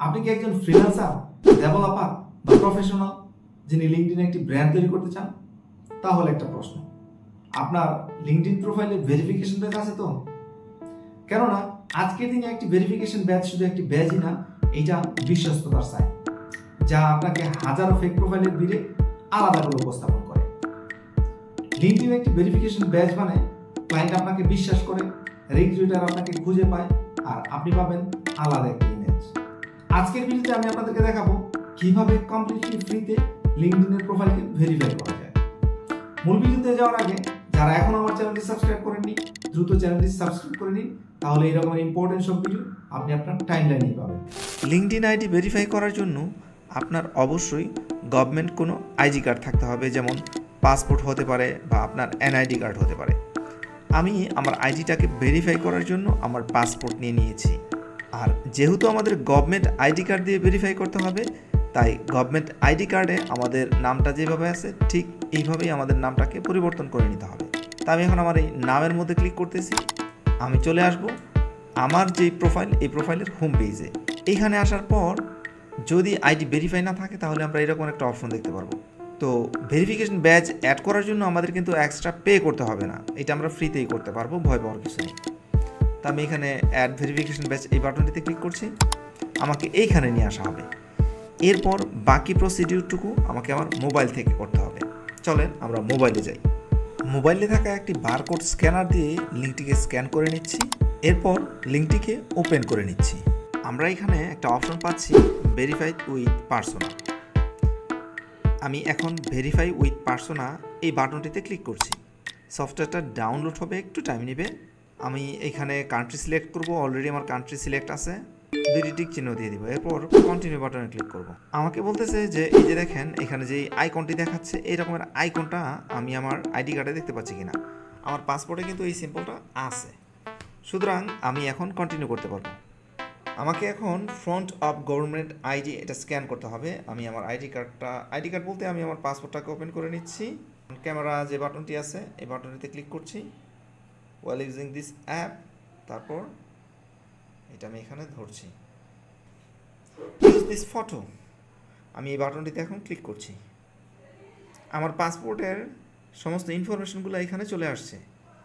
আপনি কি একজন ফ্রিল্যান্সার, ডেভেলপার বা প্রফেশনাল যিনি লিঙ্কডইনে একটি ব্র্যান্ড তৈরি করতে চান? তাহলে একটা প্রশ্ন, আপনার লিঙ্কডইন প্রোফাইলে ভেরিফিকেশন ব্যাচ আছে তো? কেননা আজকের দিনে একটি ভেরিফিকেশন ব্যাচ শুধু একটি ব্যাচই না, এটা বিশ্বস্ততার সাইন, যা আপনাকে হাজারো ফেক প্রোফাইলের ভিড়ে আলাদা করে উপস্থাপন করে। লিঙ্কডইনে একটি ভেরিফিকেশন ব্যাচ মানে ক্লায়েন্ট আপনাকে বিশ্বাস করে, রিক্রুটার আপনাকে খুঁজে পায়, আর আপনি পাবেন আলাদা একটা ইমেজ। আজকের ভিডিওতে আমি আপনাদেরকে দেখাবো কিভাবে কমপ্লিটলি ফ্রিতে লিঙ্কডইনের প্রোফাইলকে ভেরিফাই করা যায়। মূল ভিডিওতে যাওয়ার আগে যারা এখন আমার চ্যানেলটি সাবস্ক্রাইব করেননি, দ্রুত চ্যানেলটি সাবস্ক্রাইব করে নিন, তাহলে এরকম ইম্পর্টেন্ট সব ভিডিও আপনি আপনার টাইমলাইনেই পাবেন। লিঙ্কডইন আইডি ভেরিফাই করার জন্য আপনার অবশ্যই গভর্নমেন্ট কোনো আইডি কার্ড থাকতে হবে, যেমন পাসপোর্ট হতে পারে বা আপনার এনআইডি কার্ড হতে পারে। আমি আমার আইডিটাকে ভেরিফাই করার জন্য আমার পাসপোর্ট নিয়ে নিয়েছি। আর যেহেতু আমাদের গভর্নমেন্ট আইডি কার্ড দিয়ে ভেরিফাই করতে হবে, তাই গভর্নমেন্ট আইডি কার্ডে আমাদের নামটা যেভাবে আছে ঠিক এইভাবেই আমাদের নামটাকে পরিবর্তন করে নিতে হবে। তা আমি এখন আমার এই নামের মধ্যে ক্লিক করতেছি। আমি চলে আসব আমার যেই প্রোফাইল, এই প্রোফাইলের হোম পেজে। এইখানে আসার পর যদি আইডি ভেরিফাই না থাকে তাহলে আমরা এরকম একটা অপশন দেখতে পারবো। তো ভেরিফিকেশন ব্যাচ অ্যাড করার জন্য আমাদের কিন্তু এক্সট্রা পে করতে হবে না, এটা আমরা ফ্রিতেই করতে পারবো, ভয় পাওয়ার কিছু নেই। তা আমি এখানে অ্যাড ভেরিফিকেশন ব্যাচ এই বাটনটিতে ক্লিক করছি, আমাকে এইখানে নিয়ে আসা হবে। এরপর বাকি প্রসিডিউরটুকু আমাকে আমার মোবাইল থেকে করতে হবে। চলেন আমরা মোবাইলে যাই। মোবাইলে থাকা একটি বারকোড স্ক্যানার দিয়ে লিঙ্কটিকে স্ক্যান করে নিচ্ছি, এরপর লিঙ্কটিকে ওপেন করে নিচ্ছি। আমরা এখানে একটা অপশন পাচ্ছি ভেরিফাইড উইথ পার্সোনা। আমি এখন ভেরিফাই উইথ পার্সোনা এই বাটনটিতে ক্লিক করছি। সফটওয়্যারটা ডাউনলোড হবে, একটু টাইম নেবে। আমি এখানে কান্ট্রি সিলেক্ট করব, অলরেডি আমার কান্ট্রি সিলেক্ট আছে, দুইটি টিক চিহ্ন দিয়ে দিব। এরপর কন্টিনিউ বাটনে ক্লিক করব। আমাকে বলতেছে যে এই যে দেখেন এখানে যে আইকনটি দেখাচ্ছে, এই রকমের আইকনটা আমি আমার আইডি কার্ডে দেখতে পাচ্ছি কিনা। আমার পাসপোর্টে কিন্তু এই সিম্বলটা আছে, সুতরাং আমি এখন কন্টিনিউ করতে পারবো। আমাকে এখন ফ্রন্ট অফ গভর্নমেন্ট আইডি এটা স্ক্যান করতে হবে। আমি আমার আইডি কার্ড বলতে আমি আমার পাসপোর্টটাকে ওপেন করে নিচ্ছি। ক্যামেরা যে বাটনটি আছে এই বাটনটিতে ক্লিক করছি, ওয়েল ইউজিং দিস অ্যাপ। তারপর এটা আমি এখানে ধরছি, ইউজ দিস ফটো। আমি এই বাটনটিতে এখন ক্লিক করছি। আমার পাসপোর্টের সমস্ত ইনফরমেশনগুলো এখানে চলে আসছে,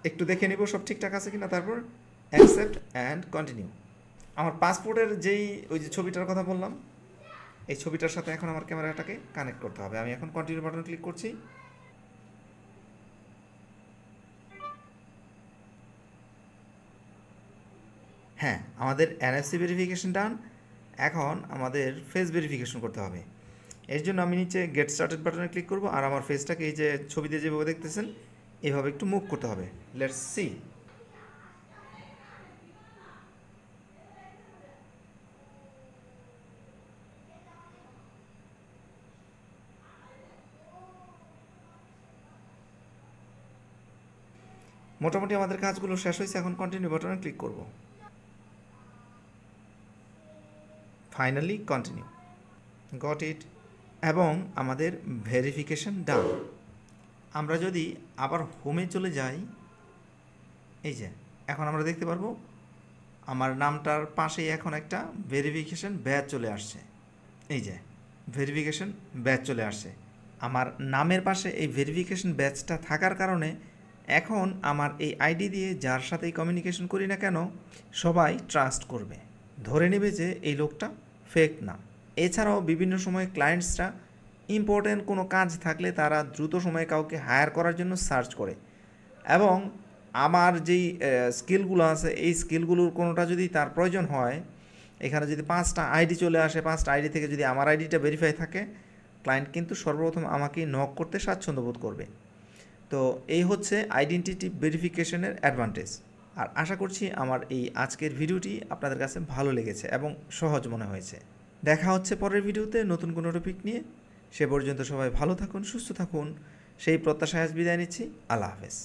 একটু দেখে নেব সব ঠিকঠাক আছে কিনা, তারপর অ্যাকসেপ্ট অ্যান্ড কন্টিনিউ। আমার পাসপোর্টের ওই যে ছবিটার কথা বললাম, এই ছবিটার সাথে এখন আমার ক্যামেরাটাকে কানেক্ট করতে হবে। আমি এখন কন্টিনিউ বাটন ক্লিক করছি। হ্যাঁ, আমাদের এনএফসি ভেরিফিকেশন ডান। এখন আমাদের ফেস ভেরিফিকেশন করতে হবে। এর জন্য আমি নিচে গেট স্টার্টেড বাটনে ক্লিক করব, আর আমার ফেসটাকে এই যে ছবিতে যেভাবে দেখতেছেন এইভাবে একটু মুভ করতে হবে। Let's see. মোটামুটি আমাদের কাজগুলো শেষ হয়েছে, এখন কন্টিনিউ বাটনে ক্লিক করব। Finally continue, got it. এবং আমাদের ভেরিফিকেশন ডান। আমরা যদি আবার হোমে চলে যাই, এই যে এখন আমরা দেখতে পারবো আমার নামটার পাশেই এখন একটা ভেরিফিকেশন ব্যাচ চলে আসছে। এই যে ভেরিফিকেশন ব্যাচ চলে আসছে আমার নামের পাশে। এই ভেরিফিকেশন ব্যাচটা থাকার কারণে এখন আমার এই আইডি দিয়ে যার সাথেই কমিউনিকেশন করি না কেন সবাই ট্রাস্ট করবে, ধরে নেবে যে এই লোকটা ফেক না। এছাড়াও বিভিন্ন সময় ক্লায়েন্টসরা ইম্পর্টেন্ট কোনো কাজ থাকলে তারা দ্রুত সময়ে কাউকে হায়ার করার জন্য সার্চ করে, এবং আমার যেই স্কিলগুলো আছে এই স্কিলগুলোর কোনোটা যদি তার প্রয়োজন হয়, এখানে যদি 5টা আইডি চলে আসে, 5টা আইডি থেকে যদি আমার আইডিটা ভেরিফাই থাকে, ক্লায়েন্ট কিন্তু সর্বপ্রথম আমাকে নক করতে স্বাচ্ছন্দ্য বোধ করবে। তো এই হচ্ছে আইডেন্টিটি ভেরিফিকেশনের অ্যাডভান্টেজ। আর আশা করছি আমার এই আজকের ভিডিওটি আপনাদের কাছে ভালো লেগেছে এবং সহজ মনে হয়েছে। দেখা হচ্ছে পরের ভিডিওতে নতুন কোনো টপিক নিয়ে। সে পর্যন্ত সবাই ভালো থাকুন, সুস্থ থাকুন, সেই প্রত্যাশায় আজ বিদায় নিচ্ছি। আল্লাহ হাফেজ।